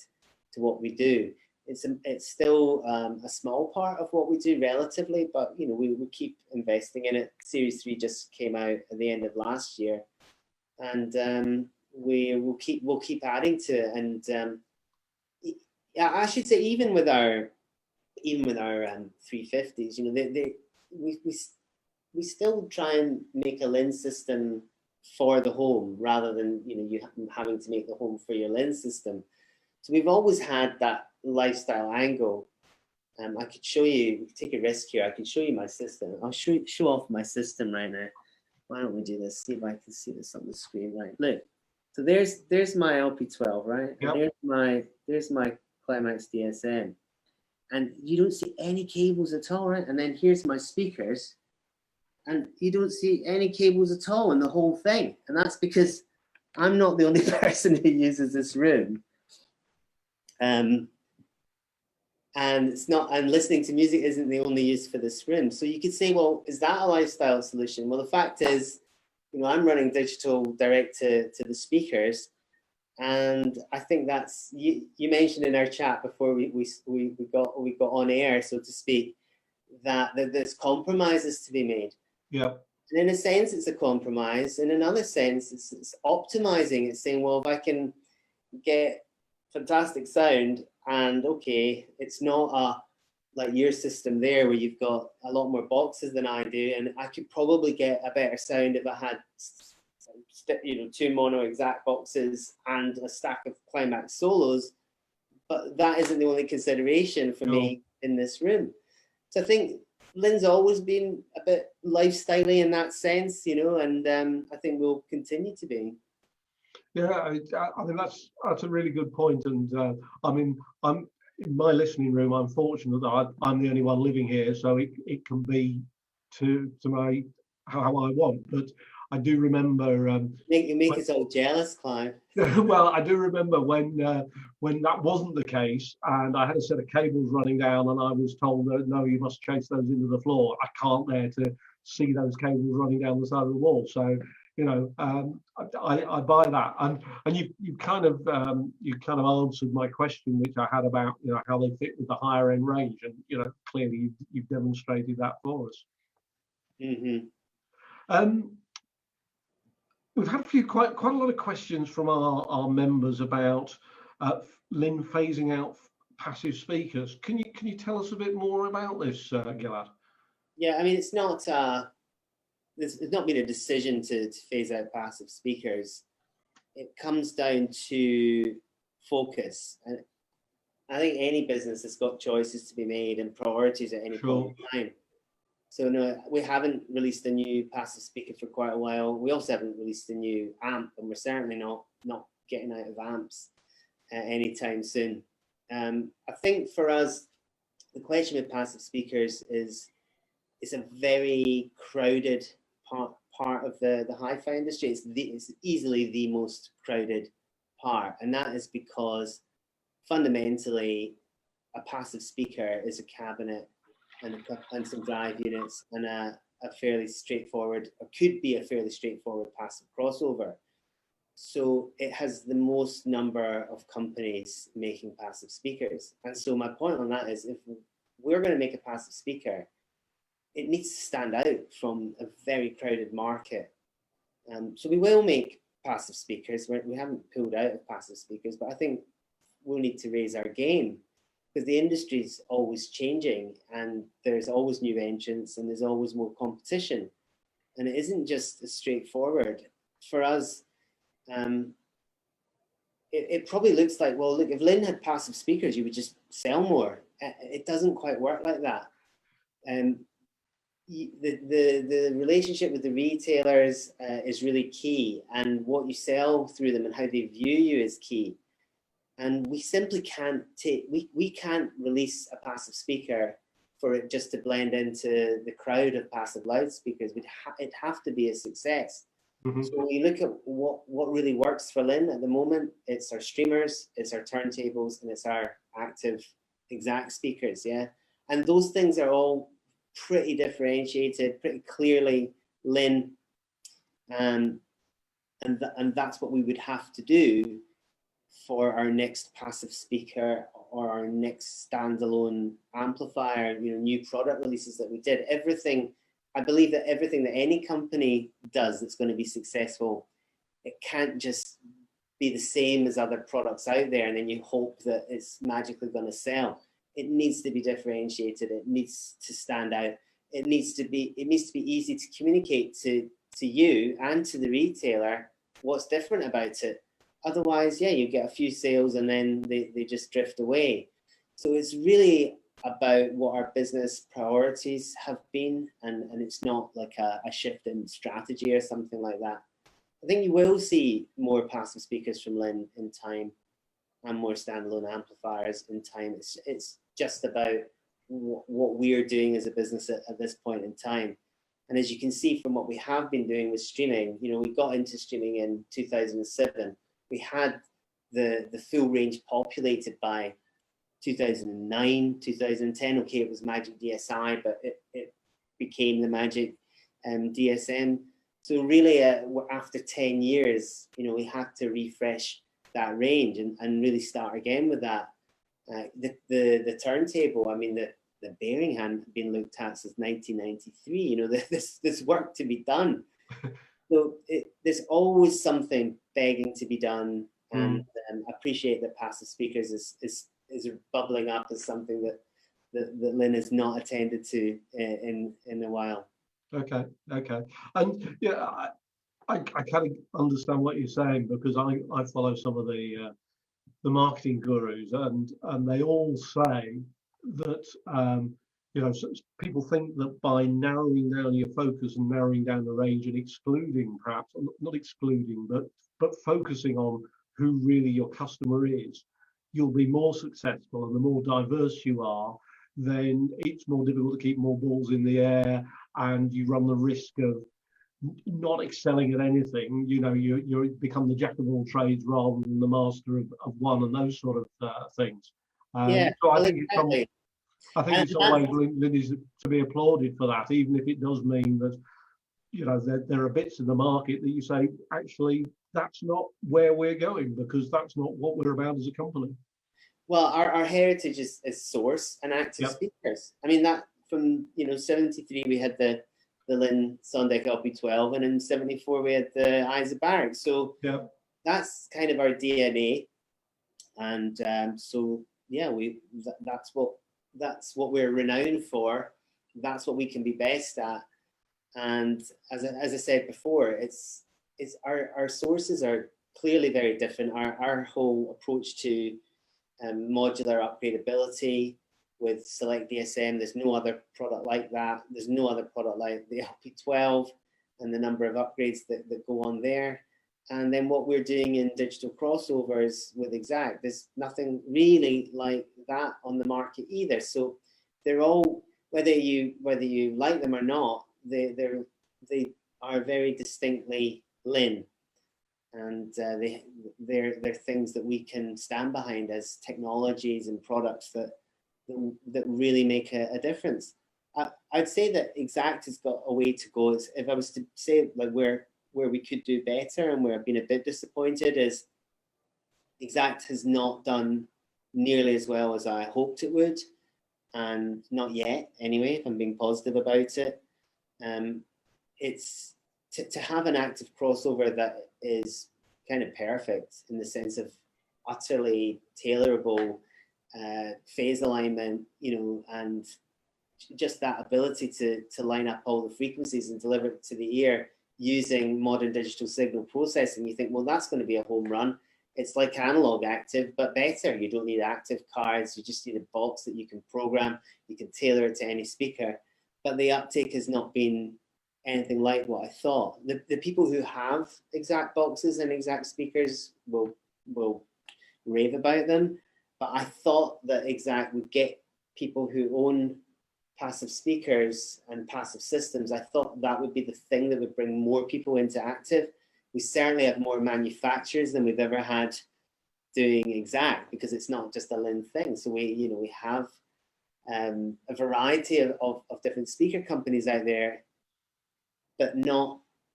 to what we do. It's still a small part of what we do relatively, but you know, we keep investing in it. Series 3 just came out at the end of last year, and we'll keep adding to it. And yeah, I should say, even with our 350s, you know, we still try and make a Linn system for the home, rather than, you know, you having to make the home for your Linn system. So we've always had that lifestyle angle. I could show you, take a risk here. I can show you my system. I'll show off my system right now. Why don't we do this? See if I can see this on the screen. Right, look. So there's my LP12, right? Yep. And there's my Climax DSM, and you don't see any cables at all, right? And then here's my speakers, and you don't see any cables at all in the whole thing. And that's because I'm not the only person who uses this room. And listening to music isn't the only use for this room. So you could say, well, is that a lifestyle solution? Well, the fact is, you know, I'm running digital direct to the speakers, and I think that's, you mentioned in our chat before we got on air, so to speak, that there's compromises to be made. Yeah. And in a sense, it's a compromise. In another sense, it's optimizing. It's saying, well, if I can get fantastic sound, and okay, it's not like your system there, where you've got a lot more boxes than I do, and I could probably get a better sound if I had, you know, 2 mono exact boxes and a stack of Climax solos. But that isn't the only consideration for me in this room. So I think Linn's always been a bit lifestyle-y in that sense, you know, and I think we'll continue to be. Yeah, I mean, that's a really good point. And I mean, I'm in my listening room. I'm fortunate that I'm the only one living here, so it can be to my how I want. But I do remember. You make us all jealous, Clive. Well, I do remember when that wasn't the case, and I had a set of cables running down, and I was told that no, you must chase those into the floor. I can't bear to see those cables running down the side of the wall. So, you know, I buy that, and you kind of answered my question, which I had about, you know, how they fit with the higher end range, and you know, clearly you've demonstrated that for us. Mm-hmm. We've had quite a lot of questions from our members about Linn phasing out passive speakers. Can you tell us a bit more about this, Gilad? Yeah, I mean, it's not there's not been a decision to phase out passive speakers. It comes down to focus, and I think any business has got choices to be made and priorities at any point in time. So no, we haven't released a new passive speaker for quite a while. We also haven't released a new amp, and we're certainly not getting out of amps anytime soon. I think for us, the question with passive speakers is it's a very crowded part of the hi-fi industry. It's easily the most crowded part, and that is because fundamentally a passive speaker is a cabinet and some drive units and a fairly straightforward, or could be a fairly straightforward passive crossover. So it has the most number of companies making passive speakers. And so my point on that is, if we're going to make a passive speaker, it needs to stand out from a very crowded market. So we will make passive speakers. We haven't pulled out of passive speakers, but I think we'll need to raise our game, because the industry is always changing and there's always new entrants and there's always more competition. And it isn't just as straightforward. For us, it probably looks like, well, look, if Linn had passive speakers, you would just sell more. It doesn't quite work like that. The relationship with the retailers is really key, and what you sell through them and how they view you is key. And we simply can't we can't release a passive speaker for it just to blend into the crowd of passive loudspeakers. It'd have to be a success. Mm-hmm. So when you look at what really works for Linn at the moment, it's our streamers, it's our turntables, and it's our active exact speakers, yeah? And those things are all pretty differentiated, pretty clearly Linn, and that's what we would have to do for our next passive speaker or our next standalone amplifier, new product releases that we did. I believe that everything that any company does that's going to be successful, it can't just be the same as other products out there and then you hope that it's magically going to sell. It needs to be differentiated. It needs to stand out. It needs to be easy to communicate to you and to the retailer what's different about it. Otherwise, yeah, you get a few sales and then they just drift away. So it's really about what our business priorities have been, and it's not like a shift in strategy or something like that. I think you will see more passive speakers from Linn in time and more standalone amplifiers in time. It's just about what we're doing as a business at this point in time. And as you can see from what we have been doing with streaming, we got into streaming in 2007. We had the full range populated by 2009, 2010. Okay, it was Magic DSi, but it became the Magic DSM. So really, after 10 years, we had to refresh that range and really start again with that. The turntable, I mean, the bearing hand had been looked at since 1993. There's work to be done. So there's always something begging to be done, and I appreciate that passive speakers is bubbling up as something that Linn has not attended to in a while. Okay, and yeah, I kind of understand what you're saying, because I follow some of the marketing gurus, and they all say that people think that by narrowing down your focus and narrowing down the range and excluding, perhaps not excluding, but focusing on who really your customer is, you'll be more successful. And the more diverse you are, then it's more difficult to keep more balls in the air, and you run the risk of not excelling at anything. You become the jack of all trades rather than the master of one, and those sort of things. Yeah, so I well, think exactly. in some ways Linn is to be applauded for that, even if it does mean that there are bits in the market that you say, actually, that's not where we're going, because that's not what we're about as a company. Well, our heritage is source and active speakers. I mean, that from 73 we had the the Linn Sondek LP12, and in '74 we had the isobaric. So Yeah. that's kind of our DNA, and so yeah, that's what we're renowned for. That's what we can be best at. And as I said before, it's our sources are clearly very different. Our whole approach to modular upgradability with Select DSM, there's no other product like that. There's no other product like the LP12 and the number of upgrades that go on there. And then what we're doing in digital crossovers with Exact, there's nothing really like that on the market either. So they're all, whether you like them or not, they are very distinctly Linn, and they're things that we can stand behind as technologies and products that really make a difference. I'd say that Exact has got a way to go. If I was to say like where we could do better and where I've been a bit disappointed is Exact has not done nearly as well as I hoped it would, and not yet anyway, if I'm being positive about it. It's to have an active crossover that is kind of perfect in the sense of utterly tailorable phase alignment, and just that ability to line up all the frequencies and deliver it to the ear using modern digital signal processing. You think, well, that's going to be a home run. It's like analog active, but better. You don't need active cards. You just need a box that you can program. You can tailor it to any speaker. But the uptake has not been anything like what I thought. The people who have Exact boxes and Exact speakers will rave about them. But I thought that Exact would get people who own passive speakers and passive systems. I thought that would be the thing that would bring more people into active. We certainly have more manufacturers than we've ever had doing Exact, because it's not just a Linn thing. So we have a variety of different speaker companies out there, but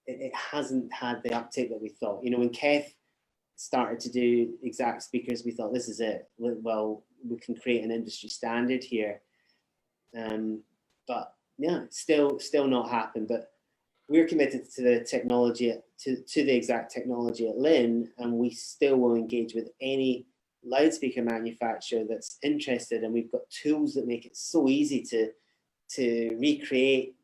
it hasn't had the uptake that we thought. When Kev started to do Exact speakers, we thought, this is it. Well, we can create an industry standard here. But yeah, still not happened. But we're committed to the technology, to the Exact technology at Linn, and we still will engage with any loudspeaker manufacturer that's interested. And we've got tools that make it so easy to recreate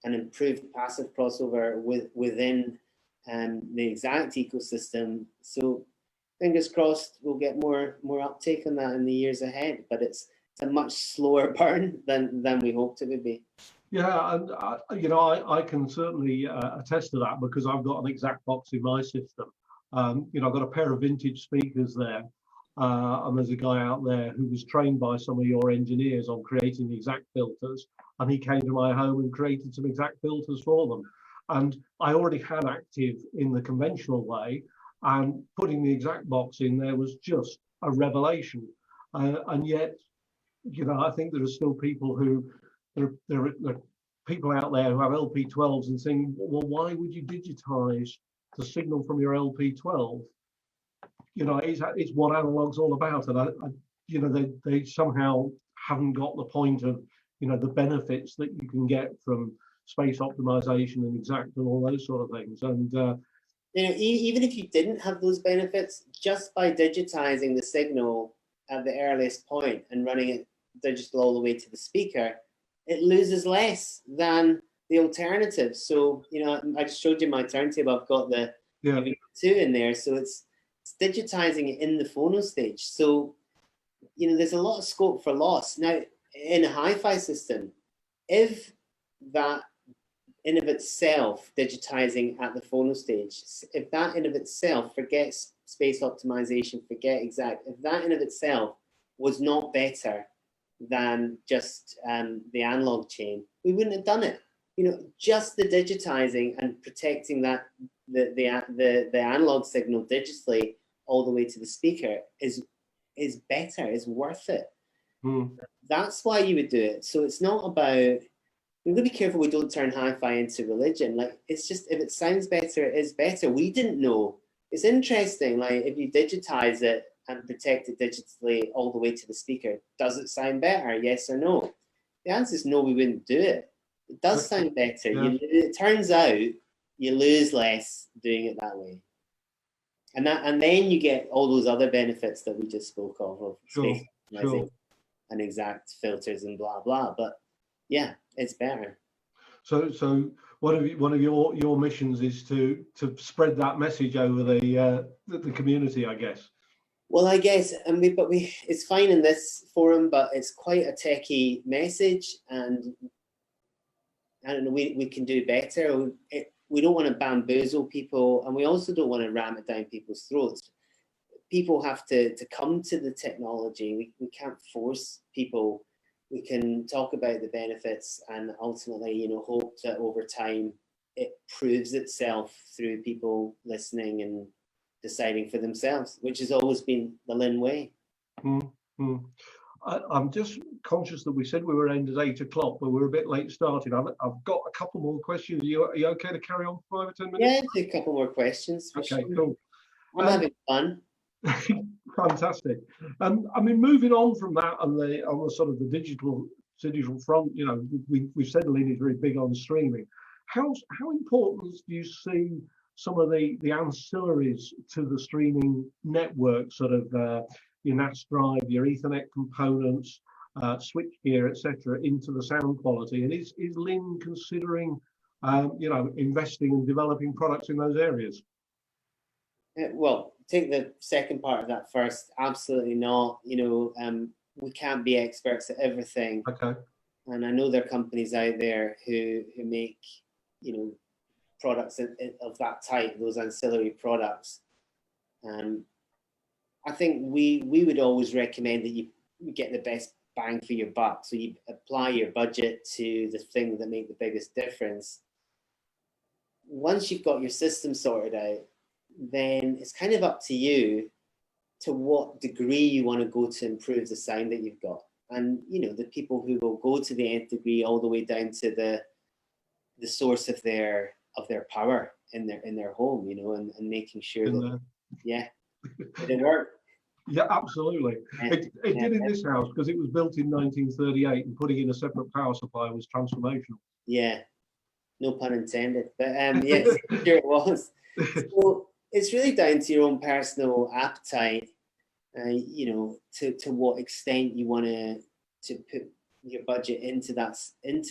an improved passive crossover within the Exact ecosystem. So fingers crossed we'll get more uptake on that in the years ahead. But it's a much slower burn than we hoped it would be. Yeah, and I can certainly attest to that, because I've got an Exact box in my system. I've got a pair of vintage speakers there, and there's a guy out there who was trained by some of your engineers on creating the Exact filters, and he came to my home and created some Exact filters for them. And I already had active in the conventional way, and putting the Exact box in there was just a revelation. And yet, I think there are still people who there are people out there who have LP12s and saying, well, why would you digitize the signal from your LP12? It's what analog's all about, and they somehow haven't got the point of the benefits that you can get from space optimization and Exact and all those sort of things. And even if you didn't have those benefits, just by digitizing the signal at the earliest point and running it digital all the way to the speaker, it loses less than the alternative. So I just showed you my turntable. I've got the two in there, so it's digitizing it in the phono stage. So there's a lot of scope for loss. Now in a hi-fi system, if that in of itself, digitizing at the phono stage, if that in of itself, forget space optimization, forget Exact, if that in of itself was not better than just the analog chain, we wouldn't have done it. Just the digitizing and protecting that the analog signal digitally all the way to the speaker is better, is worth it. That's why you would do it. So it's not about, we've got to be careful we don't turn hi-fi into religion. Like, it's just, if it sounds better, it is better. We didn't know. It's interesting, like, if you digitize it and protect it digitally all the way to the speaker, does it sound better? Yes or no? The answer is no, we wouldn't do it. It does sound better. Yeah. It turns out you lose less doing it that way. And then you get all those other benefits that we just spoke of space optimization and exact filters and blah blah. But yeah, it's better. So one of your missions is to spread that message over the community, I guess. Well, I guess, and it's fine in this forum, but it's quite a techie message, and I don't know, we can do better. We don't want to bamboozle people, and we also don't want to ram it down people's throats. People have to come to the technology. We can't force people. We can talk about the benefits and ultimately, hope that over time it proves itself through people listening and deciding for themselves, which has always been the Linn way. Mm-hmm. I'm just conscious that we said we were ended at 8 o'clock, but we're a bit late starting. I've got a couple more questions. Are you okay to carry on for 5 or 10 minutes? Yeah, take a couple more questions. Okay, sure. cool. I'm having fun. Fantastic. I mean, moving on from that on the sort of the digital front, we've said Linn is very big on streaming. How important do you see some of the ancillaries to the streaming network, sort of your NAS drive, your Ethernet components, switch gear, etc., into the sound quality? And is Linn considering, investing and developing products in those areas? Well, take the second part of that first. Absolutely not. We can't be experts at everything. Okay. And I know there are companies out there who make, products of that type, those ancillary products. I think we would always recommend that you get the best bang for your buck. So you apply your budget to the things that make the biggest difference. Once you've got your system sorted out, then it's kind of up to you to what degree you want to go to improve the sound that you've got. And the people who will go to the nth degree all the way down to the source of their power in their home, and making sure that it didn't work. Yeah, absolutely. It did in this house because it was built in 1938, and putting in a separate power supply was transformational. Yeah, no pun intended, but yes, sure it was. So it's really down to your own personal appetite, to what extent you want to put your budget into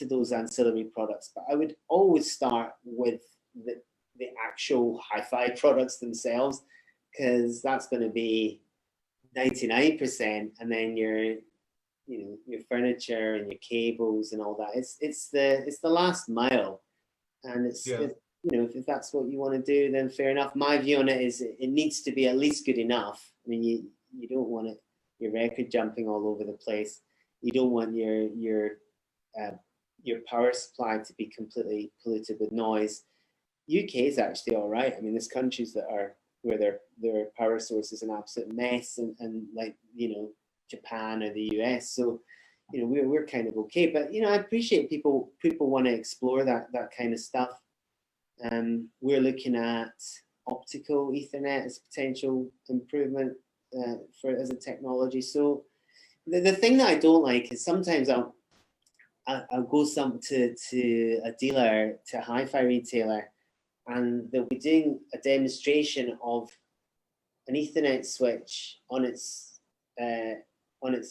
those ancillary products. But I would always start with the actual hi-fi products themselves, because that's going to be 99%, and then your furniture and your cables and all that. It's the last mile, and if that's what you want to do, then fair enough. My view on it is it needs to be at least good enough. I mean, you don't want your record jumping all over the place. You don't want your power supply to be completely polluted with noise. UK is actually all right. I mean, there's countries where their power source is an absolute mess, and like Japan or the US. So we're kind of okay. But I appreciate people want to explore that kind of stuff. We're looking at optical Ethernet as potential improvement as a technology. So the thing that I don't like is sometimes I'll go to a dealer, to a hi-fi retailer, and they'll be doing a demonstration of an Ethernet switch on its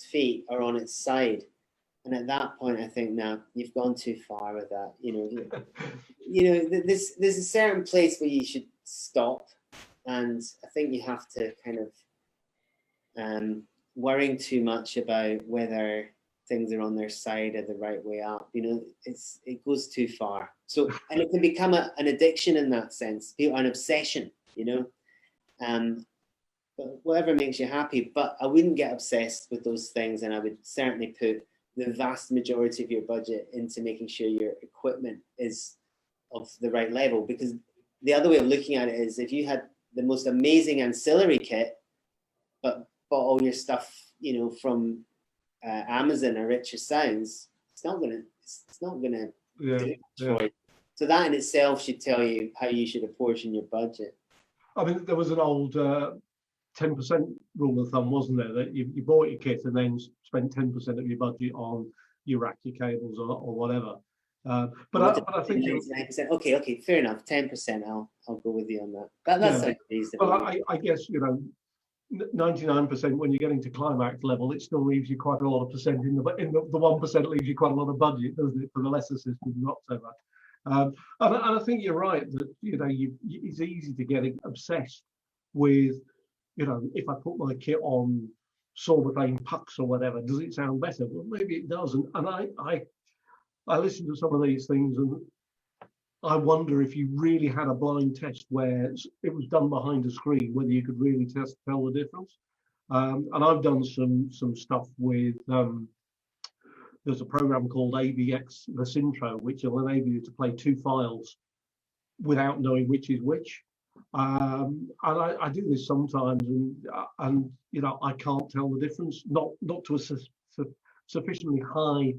feet or on its side. And at that point, I think, no, you've gone too far with that. There's a certain place where you should stop, and I think you have to kind of worrying too much about whether things are on their side or the right way up. It goes too far. So, and it can become an addiction in that sense, an obsession. But whatever makes you happy. But I wouldn't get obsessed with those things, and I would certainly put the vast majority of your budget into making sure your equipment is of the right level. Because the other way of looking at it is, if you had the most amazing ancillary kit, but bought all your stuff, from Amazon or Richer Sounds, it's not gonna do it for you. So that in itself should tell you how you should apportion your budget. I mean, there was an old 10% rule of thumb, wasn't there? That you bought your kit and then spent 10% of your budget on your rack, your cables, or whatever. But I think 99%. Okay, fair enough. 10%. I'll go with you on that. That yeah. sounds reasonable. Well, I guess 99% when you're getting to climax level, it still leaves you quite a lot of percent in the 1% leaves you quite a lot of budget, doesn't it? For the lesser systems, not so much. And I think you're right that it's easy to get obsessed with if I put my kit on silver pane pucks or whatever, does it sound better? Well, maybe it doesn't. And I listen to some of these things and I wonder if you really had a blind test where it was done behind a screen, whether you could really tell the difference. And I've done some stuff with, there's a program called ABX This Intro, which will enable you to play two files without knowing which is which. And I do this sometimes, and I can't tell the difference, not to a sufficiently high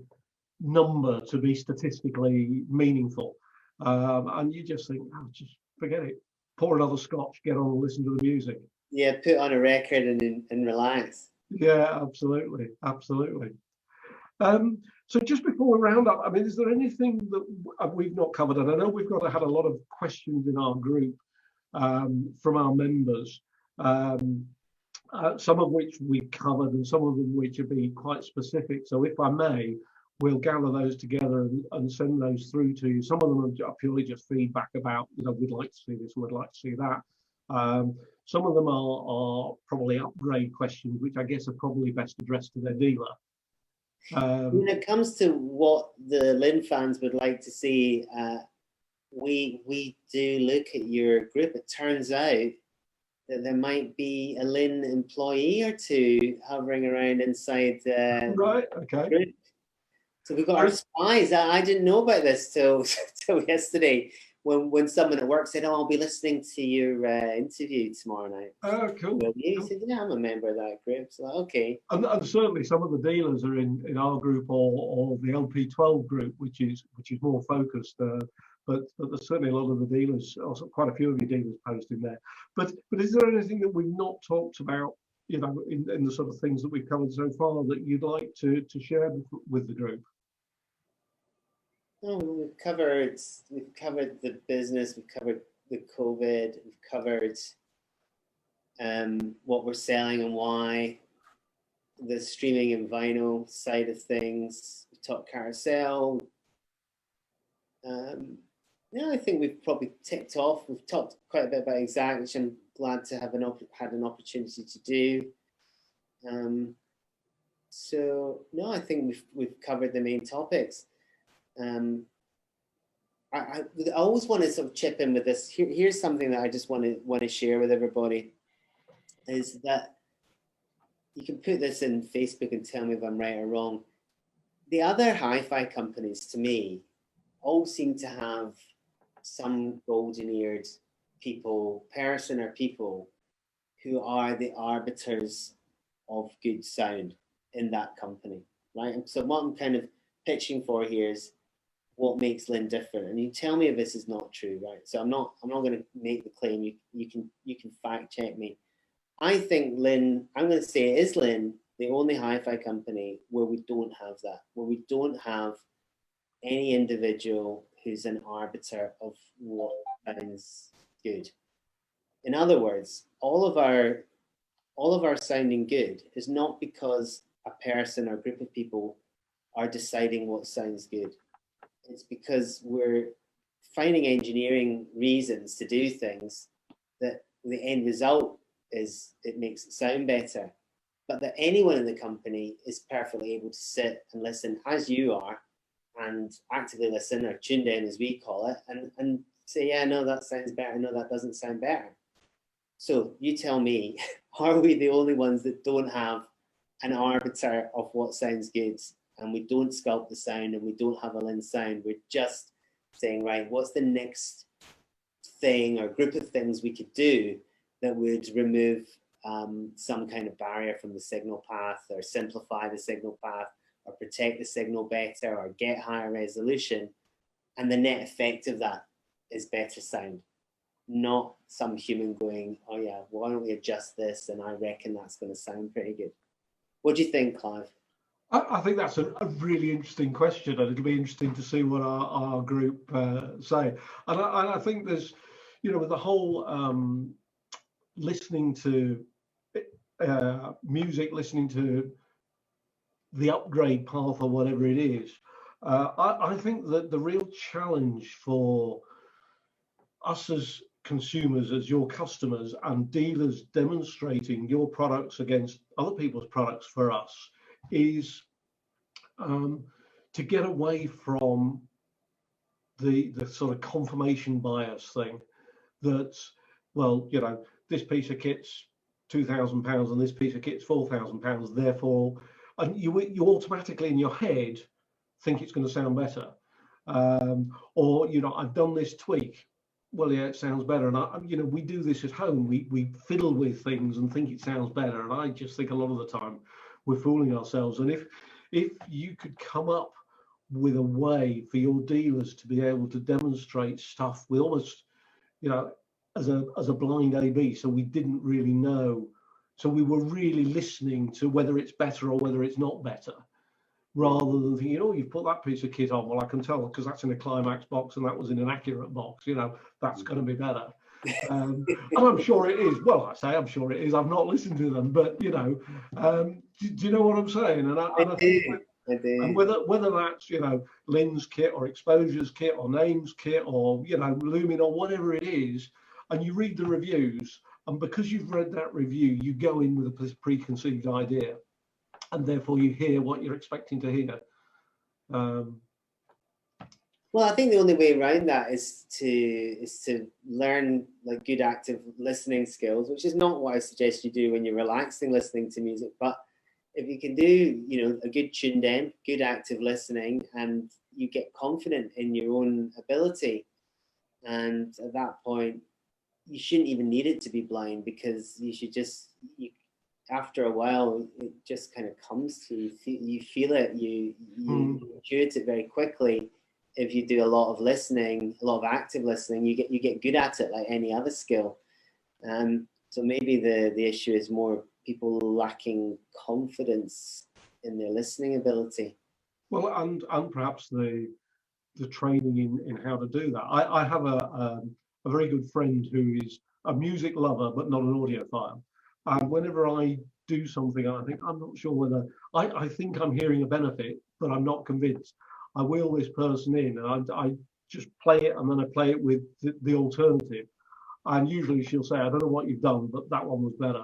number to be statistically meaningful. And you just think, oh, just forget it. Pour another scotch, get on and listen to the music. Yeah, put on a record and relax. Yeah, absolutely. So just before we round up, I mean, is there anything that we've not covered? And I know we've had a lot of questions in our group from our members, some of which we've covered and some of them which have been quite specific. So if I may, we'll gather those together and send those through to you. Some of them are purely just feedback about, we'd like to see this, we'd like to see that. Some of them are probably upgrade questions, which I guess are probably best addressed to their dealer. When it comes to what the Linn fans would like to see, we do look at your group. It turns out that there might be a Linn employee or two hovering around inside the group. So we've got our spies. I didn't know about this till yesterday when someone at work said, "Oh, I'll be listening to your interview tomorrow night." Oh, cool. Will you? He said, "Yeah, I'm a member of that group." So okay. And certainly some of the dealers are in our group or the LP12 group, which is more focused. But there's certainly a lot of the dealers, also quite a few of your dealers post in there. But is there anything that we've not talked about, in the sort of things that we've covered so far that you'd like to share with the group? Oh, we've covered the business, we've covered the COVID, we've covered what we're selling and why, the streaming and vinyl side of things. We've talked carousel. I think we've probably ticked off. We've talked quite a bit about Exact, which I'm glad to have had an opportunity to do. So no, I think we've covered the main topics. I always want to sort of chip in with this. Here's something that I just want to share with everybody, is that you can put this in Facebook and tell me if I'm right or wrong. The other hi-fi companies, to me, all seem to have some golden-eared person or people who are the arbiters of good sound in that company, right? And so what I'm kind of pitching for here is what makes Linn different, and you tell me if this is not true, right? So I'm not going to make the claim. You can fact check me. I think Linn, I'm going to say it is Linn, the only hi-fi company where we don't have that, where we don't have any individual who's an arbiter of what sounds good. In other words, all of our sounding good is not because a person or group of people are deciding what sounds good. It's because we're finding engineering reasons to do things that the end result is it makes it sound better, but that anyone in the company is perfectly able to sit and listen as you are, and actively listen, or tuned in as we call it, and say, yeah, no, that sounds better, no, that doesn't sound better. So you tell me, are we the only ones that don't have an arbiter of what sounds good, and we don't sculpt the sound, and we don't have a Linn sound? We're just saying, right, what's the next thing or group of things we could do that would remove some kind of barrier from the signal path, or simplify the signal path, or protect the signal better, or get higher resolution, and the net effect of that is better sound, not some human going, oh yeah, why don't we adjust this, and I reckon that's going to sound pretty good. What do you think, Clive? I think that's a really interesting question, and it'll be interesting to see what our group say. And I think there's, with the whole listening to music, listening to the upgrade path or whatever it is, I think that the real challenge for us as consumers, as your customers and dealers demonstrating your products against other people's products for us is to get away from the sort of confirmation bias thing that, well, this piece of kit's £2,000 and this piece of kit's £4,000, therefore, and you automatically in your head think it's going to sound better, or I've done this tweak. Well, yeah, it sounds better, and we do this at home. We fiddle with things and think it sounds better, and I just think a lot of the time we're fooling ourselves. And if you could come up with a way for your dealers to be able to demonstrate stuff with almost, as a blind A/B, so we didn't really know, so we were really listening to whether it's better or whether it's not better, rather than thinking, oh, you've put that piece of kit on, well, I can tell because that's in a Climax box and that was in an Accurate box, that's going to be better. And I'm sure it is. Well, I say I'm sure it is. I've not listened to them, but do you know what I'm saying? And I think, and whether that's Linn's kit or Exposure's kit or Name's kit or Lumin or whatever it is, and you read the reviews, and because you've read that review, you go in with a preconceived idea, and therefore you hear what you're expecting to hear. Well, I think the only way around that is to learn like good active listening skills, which is not what I suggest you do when you're relaxing listening to music. But if you can do, a good tuned in, good active listening, and you get confident in your own ability, and at that point, you shouldn't even need it to be blind, because you should just, after a while, it just kind of comes to you. You feel it, you intuit it very quickly. If you do a lot of listening, a lot of active listening, you get good at it like any other skill. So maybe the issue is more people lacking confidence in their listening ability. Well, and perhaps the training in how to do that. I have a very good friend who is a music lover but not an audiophile, and whenever I do something and I think I'm not sure whether I think I'm hearing a benefit, but I'm not convinced, I wheel this person in and I just play it, and then I play it with the alternative, and usually she'll say, I don't know what you've done, but that one was better.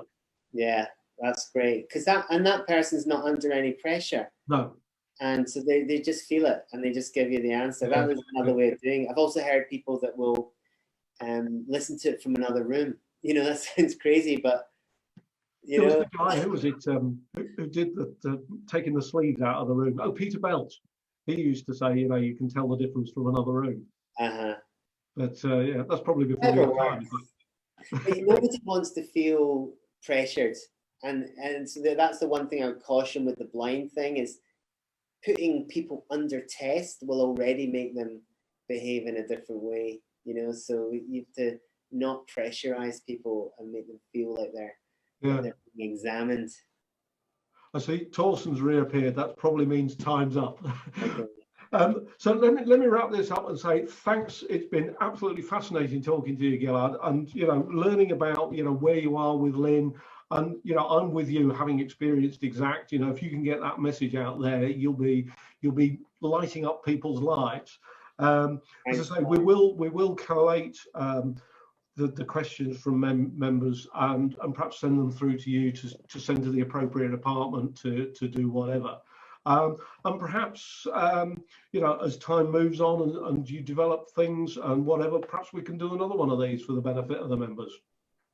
Yeah, that's great, because that person's not under any pressure. No. And so they just feel it and they just give you the answer. That was another way of doing it. I've also heard people that will listen to it from another room. That sounds crazy, but there was the guy, who was it, who did the taking the sleeves out of the room? Oh, Peter Belt. He used to say, you can tell the difference from another room. But yeah, that's probably before your time. But nobody wants to feel pressured, and so that's the one thing I would caution with the blind thing is putting people under test will already make them behave in a different way. So you have to not pressurize people and make them feel like they're being examined. I see Torsten's reappeared. That probably means time's up. Okay. So let me wrap this up and say thanks. It's been absolutely fascinating talking to you, Gilad, and learning about where you are with Linn, and I'm with you, having experienced Exact. If you can get that message out there, you'll be lighting up people's lives. As I say, we will collate the questions from members and perhaps send them through to you to send to the appropriate department to do whatever. And perhaps, as time moves on and you develop things and whatever, perhaps we can do another one of these for the benefit of the members.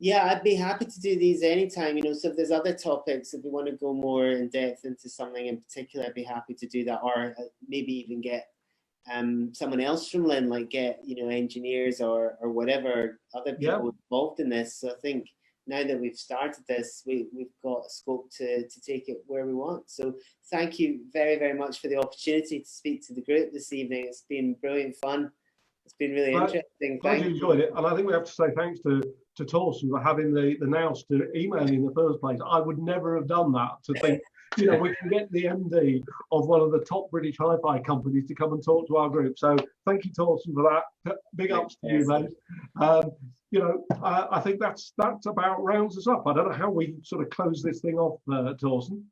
Yeah, I'd be happy to do these anytime, so if there's other topics, if we want to go more in depth into something in particular, I'd be happy to do that, or maybe even get someone else from Linn, like get, engineers or whatever, other people involved in this. So I think now that we've started this, we've got scope to take it where we want. So thank you very, very much for the opportunity to speak to the group this evening. It's been brilliant fun. It's been really interesting. Glad you enjoyed it. And I think we have to say thanks to Torsten for having the nous to email in the first place. I would never have done that, to think, you know, we can get the MD of one of the top British hi-fi companies to come and talk to our group. So thank you, Torsten, for that. Big ups to you, mate. You know, I think that's about rounds us up. I don't know how we sort of close this thing off, Torsten.